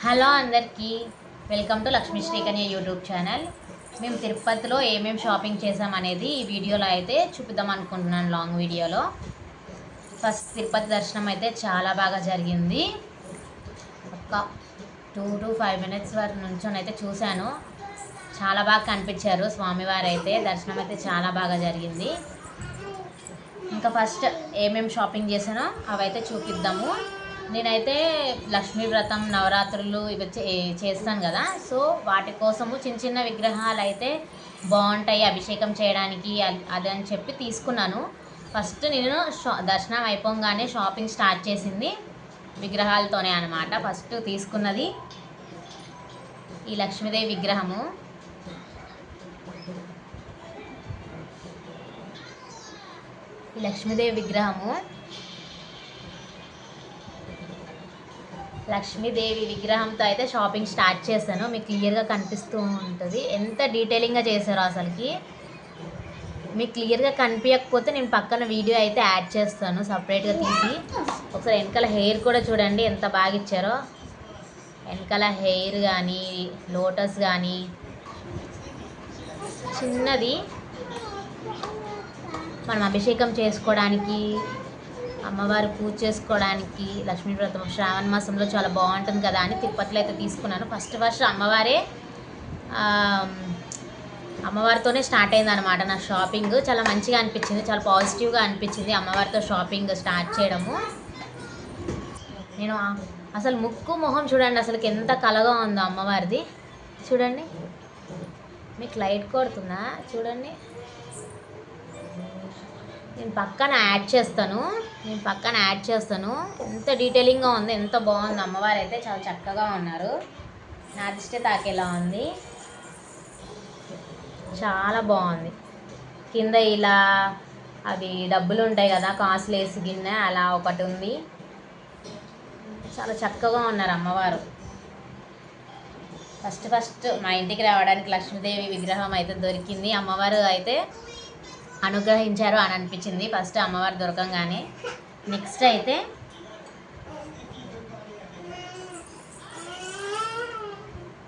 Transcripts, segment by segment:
Hello అందరికీ welcome to Lakshmi Srikanya YouTube channel. మేము తిరుపతిలో ఏమేమి షాపింగ్ చేసామనేది ఈ వీడియోలో అయితే చూపిద్దాం అనుకుంటున్నాను. లాంగ్ వీడియోలో ఫస్ట్ తిరుపతి దర్శనం అయితే చాలా బాగా జరిగింది. ఒక 2 to 5 minutes వరకు నుంచొని అయితే చూశాను. చాలా బాగా కనిపించారు స్వామివారు. అయితే దర్శనం అయితే చాలా బాగా జరిగింది. ఇంకా ఫస్ట్ ఏమేమి షాపింగ్ చేసానో అవైతే చూపిద్దాము. నేనైతే లక్ష్మీ వ్రతం నవరాత్రులు ఇవి చేస్తాను కదా, సో వాటి కోసము చిన్న చిన్న విగ్రహాలు అయితే బాగుంటాయి అభిషేకం చేయడానికి అది అని చెప్పి తీసుకున్నాను. ఫస్ట్ నేను దర్శనం అయిపోగానే షాపింగ్ స్టార్ట్ చేసింది విగ్రహాలతోనే అనమాట. ఫస్ట్ తీసుకున్నది ఈ లక్ష్మీదేవి విగ్రహము. లక్ష్మీదేవి విగ్రహంతో అయితే షాపింగ్ స్టార్ట్ చేశాను. మీకు క్లియర్గా కనిపిస్తూ ఉంటుంది ఎంత డీటెయిలింగ్గా చేశారో. అసలుకి మీకు క్లియర్గా కనిపించకపోతే నేను పక్కన వీడియో అయితే యాడ్ చేస్తాను సపరేట్గా తీసి. ఒకసారి వెనకాల హెయిర్ కూడా చూడండి ఎంత బాగా ఇచ్చారో. వెనకాల హెయిర్ కానీ లోటస్ కానీ చిన్నది మనం అభిషేకం చేసుకోవడానికి, అమ్మవారు పూజ చేసుకోవడానికి, లక్ష్మీ వ్రతం శ్రావణ మాసంలో చాలా బాగుంటుంది కదా అని తిరుపతిలో అయితే తీసుకున్నాను. ఫస్ట్ అమ్మవారితోనే స్టార్ట్ అయింది అనమాట నా షాపింగ్. చాలా మంచిగా అనిపించింది, చాలా పాజిటివ్గా అనిపించింది అమ్మవారితో షాపింగ్ స్టార్ట్ చేయడము. నేను అసలు ముక్కు మొహం చూడండి అసలుకి ఎంత కలగా ఉందో అమ్మవారిది. చూడండి, మీకు లైట్ కొడుతుందా చూడండి. నేను పక్కన యాడ్ చేస్తాను ఎంత డీటెయిలింగ్గా ఉంది, ఎంత బాగుంది. అమ్మవారు అయితే చాలా చక్కగా ఉన్నారు. నా దిష్టి తాకేలా ఉంది, చాలా బాగుంది. కింద ఇలా అవి డబ్బులు ఉంటాయి కదా కాసులు వేసి గిన్నె, అలా ఒకటి ఉంది. చాలా చక్కగా ఉన్నారు అమ్మవారు. ఫస్ట్ మా ఇంటికి రావడానికి లక్ష్మీదేవి విగ్రహం అయితే దొరికింది. అమ్మవారు అయితే అనుగ్రహించారు అని అనిపించింది ఫస్ట్ అమ్మవారు దొరకంగానే. నెక్స్ట్ అయితే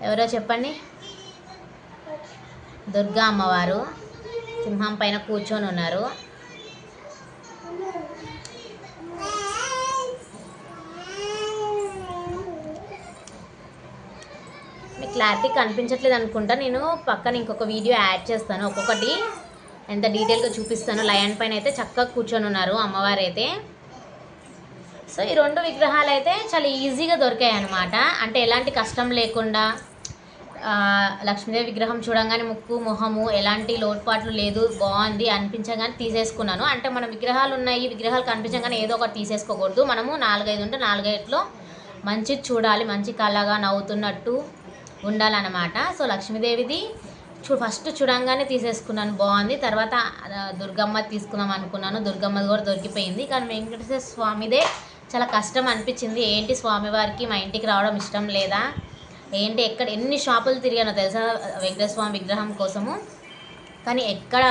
ఎవరో చెప్పండి, దుర్గా అమ్మవారు సింహం పైన కూర్చొని ఉన్నారు. మీకు క్లారిటీ కనిపించట్లేదు అనుకుంటా, నేను పక్కన ఇంకొక వీడియో యాడ్ చేస్తాను, ఒక్కొక్కటి ఎంత డీటెయిల్గా చూపిస్తాను. లయన్ పైన అయితే చక్కగా కూర్చొని ఉన్నారు అమ్మవారు అయితే. సో ఈ రెండు విగ్రహాలు అయితే చాలా ఈజీగా దొరికాయి అనమాట. అంటే ఎలాంటి కష్టం లేకుండా లక్ష్మీదేవి విగ్రహం చూడంగానే ముక్కు మొహము ఎలాంటి లోటుపాట్లు లేదు, బాగుంది అనిపించగానే తీసేసుకున్నాను. అంటే మన విగ్రహాలు ఉన్నాయి, విగ్రహాలు కనిపించగానే ఏదో ఒకటి తీసేసుకోకూడదు. మనము 4-5 ఉంటే 4-5లో మంచి చూడాలి, మంచి కళగా నవ్వుతున్నట్టు ఉండాలన్నమాట. సో లక్ష్మీదేవిది ఫస్ట్ చూడంగానే తీసేసుకున్నాను, బాగుంది. తర్వాత దుర్గమ్మ తీసుకుందాం అనుకున్నాను, దుర్గమ్మది కూడా దొరికిపోయింది. కానీ వెంకటేశ్వర స్వామిదే చాలా కష్టం అనిపించింది. ఏంటి స్వామివారికి మా ఇంటికి రావడం ఇష్టం లేదా ఏంటి, ఎన్ని షాపులు తిరిగానో తెలుసా వెంకటేశ్వర స్వామి విగ్రహం కోసము. కానీ ఎక్కడ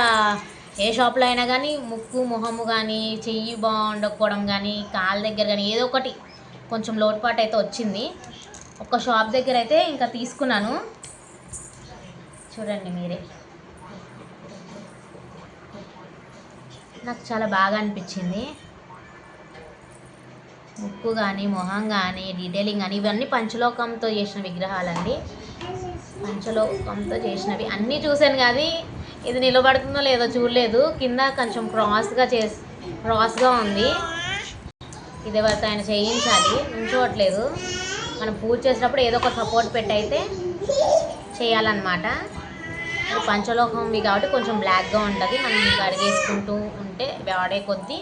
ఏ షాపులో అయినా కానీ ముక్కు మొహము కానీ, చెయ్యి బాగుండకపోవడం కానీ, కాళ్ళ దగ్గర కానీ ఏదో ఒకటి కొంచెం లోటుపాటు అయితే వచ్చింది. ఒక షాప్ దగ్గర అయితే ఇంకా తీసుకున్నాను, చూడండి మీరే. నాకు చాలా బాగా అనిపించింది. ముక్కు కానీ మొహం కానీ డీటెయిలింగ్ కానీ ఇవన్నీ పంచలోకంతో చేసిన విగ్రహాలండి. పంచలోకంతో చేసినవి అన్నీ చూశాను కానీ ఇది నిలబడుతుందో లేదో చూడలేదు. కింద కొంచెం క్రాస్గా ఉంది. ఇది ఎవరితో ఆయన చేయించాలి, నుంచోవట్లేదు. మనం పూజ చేసినప్పుడు ఏదో ఒక సపోర్ట్ పెట్టి అయితే చేయాలన్నమాట. పంచలోకంవి కాబట్టి కొంచెం బ్లాక్గా ఉంటుంది. మనం అడిగేసుకుంటూ ఉంటే వాడే కొద్దీ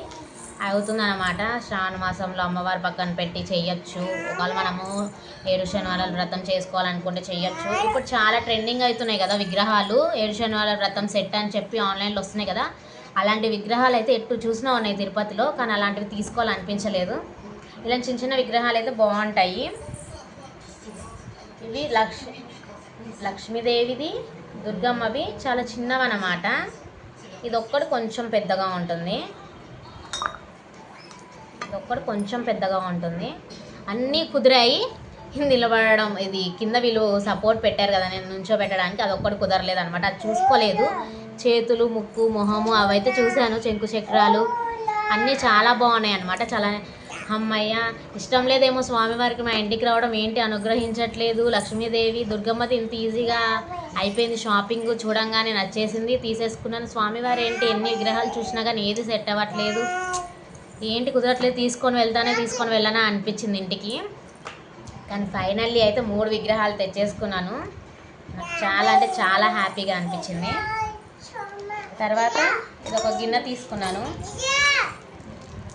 అవుతుందన్నమాట. శ్రావణ మాసంలో అమ్మవారి పక్కన పెట్టి చెయ్యొచ్చు. ఒకవేళ మనము 7 శనివారాల వ్రతం చేసుకోవాలనుకుంటే చెయ్యొచ్చు. ఇప్పుడు చాలా ట్రెండింగ్ అవుతున్నాయి కదా విగ్రహాలు, 7 శనివారాల వ్రతం సెట్ అని చెప్పి ఆన్లైన్లో వస్తున్నాయి కదా. అలాంటి విగ్రహాలు అయితే ఎటు చూసినా ఉన్నాయి తిరుపతిలో, కానీ అలాంటివి తీసుకోవాలనిపించలేదు. ఇలాంటి చిన్న చిన్న విగ్రహాలు అయితే బాగుంటాయి. ఇవి లక్ష్మీదేవిది, దుర్గమ్మవి చాలా చిన్నవన్నమాట. ఇది ఒక్కటి కొంచెం పెద్దగా ఉంటుంది. అన్నీ కుదిరాయి. నిలబడడం, ఇది కింద వీళ్ళు సపోర్ట్ పెట్టారు కదా నేను నుంచోబెట్టడానికి, అది ఒక్కటి కుదరలేదు అనమాట. అది చూసుకోలేదు. చేతులు, ముక్కు, మొహము అవైతే చూశాను. శంకు చక్రాలు అన్నీ చాలా బాగున్నాయి అనమాట. చాలా అమ్మయ్య, ఇష్టం లేదేమో స్వామివారికి మా ఇంటికి రావడం, ఏంటి అనుగ్రహించట్లేదు లక్ష్మీదేవి దుర్గమ్మది ఇంత ఈజీగా అయిపోయింది షాపింగ్, చూడంగానే నచ్చేసింది తీసేసుకున్నాను. స్వామివారు ఏంటి ఎన్ని విగ్రహాలు చూసినా కానీ ఏది సెట్ అవ్వట్లేదు, ఏంటి కుదరట్లేదు, తీసుకొని వెళ్ళానా అనిపించింది ఇంటికి. కానీ ఫైనల్లీ అయితే 3 విగ్రహాలు తెచ్చేసుకున్నాను. నాకు చాలా అంటే చాలా హ్యాపీగా అనిపించింది. తర్వాత ఇది ఒక గిన్నె తీసుకున్నాను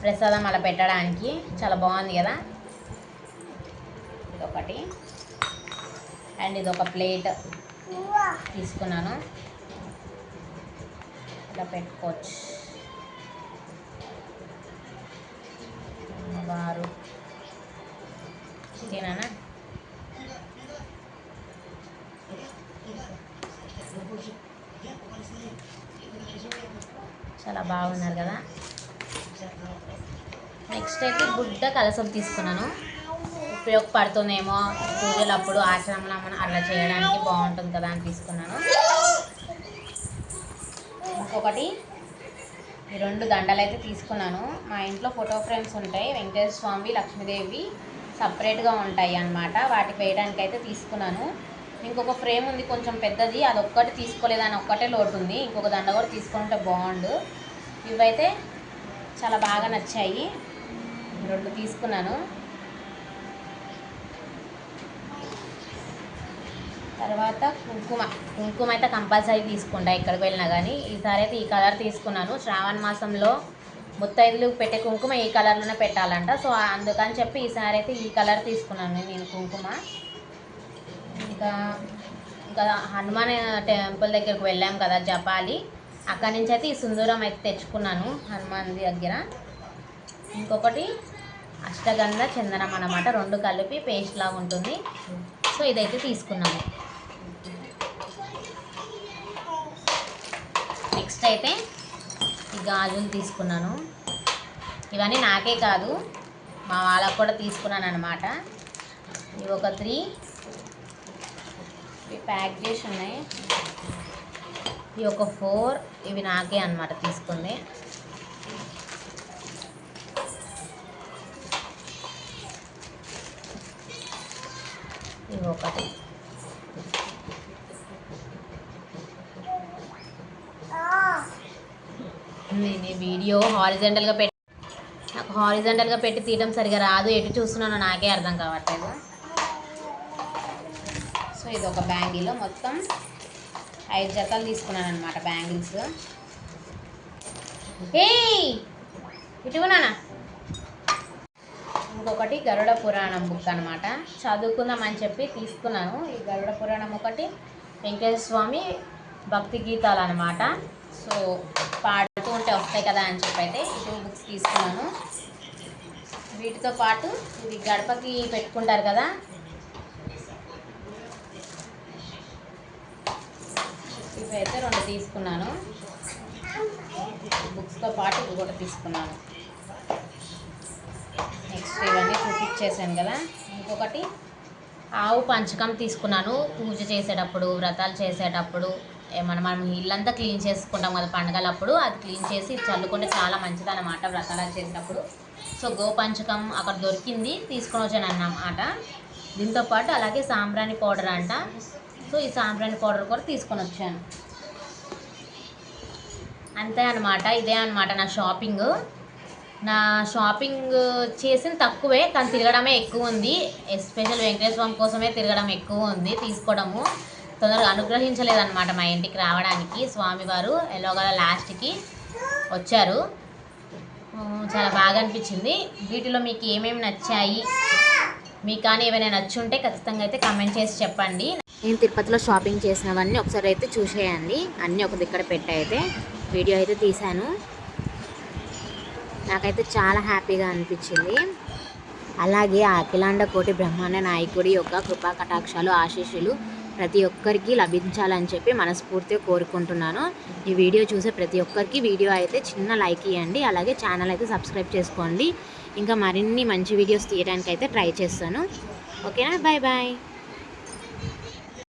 ప్రసాదం అలా పెట్టడానికి, చాలా బాగుంది కదా. ఇదొకటి అండ్ ఇదొక ప్లేట్ తీసుకున్నాను, ఇలా పెట్టుకోవచ్చు. వారు తినానా, చాలా బాగున్నారు కదా. నెక్స్ట్ అయితే బుడ్డ కలసం తీసుకున్నాను, ఉపయోగపడుతుందేమో పూజలు అప్పుడు ఆచరణలో మనం అలా చేయడానికి బాగుంటుంది కదా అని తీసుకున్నాను. ఇంకొకటి ఈ 2 దండలు అయితే తీసుకున్నాను. మా ఇంట్లో ఫోటో ఫ్రేమ్స్ ఉంటాయి, వెంకటేశ్వర స్వామి లక్ష్మీదేవి సపరేట్గా ఉంటాయి అన్నమాట, వాటికి వేయడానికి అయితే తీసుకున్నాను. ఇంకొక ఫ్రేమ్ ఉంది కొంచెం పెద్దది, అది ఒక్కటి తీసుకోలేదని ఒక్కటే లోటు ఉంది, ఇంకొక దండ కూడా తీసుకుంటే బాగుండు. ఇవైతే చాలా బాగా నచ్చాయి, 2 తీసుకున్నాను. తర్వాత కుంకుమ అయితే కంపల్సరీ తీసుకుంటా ఎక్కడికి వెళ్ళినా కానీ. ఈసారి అయితే ఈ కలర్ తీసుకున్నాను. శ్రావణ మాసంలో ముత్తైదులు పెట్టే కుంకుమ ఈ కలర్లోనే పెట్టాలంట, సో అందుకని చెప్పి ఈసారి అయితే ఈ కలర్ తీసుకున్నాను నేను కుంకుమ. ఇంకా హనుమాన్ టెంపుల్ దగ్గరకు వెళ్ళాం కదా జపాలి, అక్కడి నుంచి అయితే ఈ సింధూరం అయితే తెచ్చుకున్నాను హనుమాన్ దగ్గర. ఇంకొకటి అష్టగంధ చందనం అన్నమాట, 2 కలిపి పేస్ట్ లాగా ఉంటుంది, సో ఇదైతే తీసుకున్నాను. నెక్స్ట్ అయితే ఈ గాజులు తీసుకున్నాను. ఇవన్నీ నాకే కాదు మా వాళ్ళకు కూడా తీసుకున్నాను అనమాట. ఇవి ఒక 3 ఇవి ప్యాక్ చేసి ఉన్నాయి. ఇవి ఒక 4, ఇవి నాకే అనమాట తీసుకుంది. ఇవి ఒకటి. నేను ఈ వీడియో హారిజెంటల్గా పెట్టి తీయడం సరిగా రాదు, ఎటు చూస్తున్నానో నాకే అర్థం కావట్లేదు. సో ఇది ఒక బ్యాంగిల్, మొత్తం 5 జతలు తీసుకున్నాను అనమాట బ్యాంగిల్స్. ఇటువనానా. ఇంకొకటి గరుడ పురాణం బుక్ అనమాట, చదువుకుందామని చెప్పి తీసుకున్నాను. ఈ గరుడ పురాణం ఒకటి, వెంకటేశ్వర స్వామి భక్తి గీతాలు అనమాట, సో పాడుతూ ఉంటే వస్తాయి కదా అని చెప్పి అయితే ఈ 2 బుక్స్ తీసుకున్నాను. వీటితో పాటు ఇది గడపకి పెట్టుకుంటారు కదా, ఇవి అయితే 2 తీసుకున్నాను. బుక్స్తో పాటు ఇవి కూడా తీసుకున్నాను. నెక్స్ట్ ఇవన్నీ చూపించేసాను కదా. ఇంకొకటి ఆవు పంచకం తీసుకున్నాను, పూజ చేసేటప్పుడు వ్రతాలు చేసేటప్పుడు మనం ఇల్లంతా క్లీన్ చేసుకుంటాం కదా పండుగలప్పుడు, అది క్లీన్ చేసి చల్లుకుంటే చాలా మంచిది అన్నమాట వ్రతాలు చేసేటప్పుడు. సో గోపంచకం అక్కడ దొరికింది, తీసుకొని వచ్చాను అన్నమాట. దీంతోపాటు అలాగే సాంబ్రాణి పౌడర్ అంట, సో ఈ సాంబ్రాణి పౌడర్ కూడా తీసుకొని వచ్చాను. అంతే అనమాట, ఇదే అనమాట నా షాపింగ్ చేసిన తక్కువే, కానీ తిరగడమే ఎక్కువ ఉంది. ఎస్పెషల్ వెంకటేశ్వర స్వామి కోసమే తిరగడం ఎక్కువ ఉంది, తీసుకోవడము తొందరగా అనుగ్రహించలేదన్నమాట మా ఇంటికి రావడానికి. స్వామివారు ఎలాగోలా లాస్ట్కి వచ్చారు, చాలా బాగా అనిపించింది. వీటిలో మీకు ఏమేమి నచ్చాయి, మీకు కానీ ఏమైనా నచ్చుంటే ఖచ్చితంగా అయితే కమెంట్ చేసి చెప్పండి. నేను తిరుపతిలో షాపింగ్ చేసినవన్నీ ఒకసారి అయితే చూసేయండి, అన్నీ ఒక దగ్గర పెట్టి అయితే వీడియో అయితే తీశాను. నాకైతే చాలా హ్యాపీగా అనిపించింది. అలాగే అఖిలాండ కోటి బ్రహ్మాండ నాయకుడి యొక్క కృపా కటాక్షాలు ఆశీస్సులు ప్రతి ఒక్కరికి లభించాలని చెప్పి మనస్ఫూర్తిగా కోరుకుంటున్నాను. ఈ వీడియో చూసే ప్రతి ఒక్కరికి వీడియో అయితే చిన్న లైక్ ఇవ్వండి, అలాగే ఛానల్ అయితే సబ్స్క్రైబ్ చేసుకోండి. ఇంకా మరిన్ని మంచి వీడియోస్ తీయడానికి అయితే ట్రై చేస్తాను. ఓకేనా, బాయ్ బాయ్.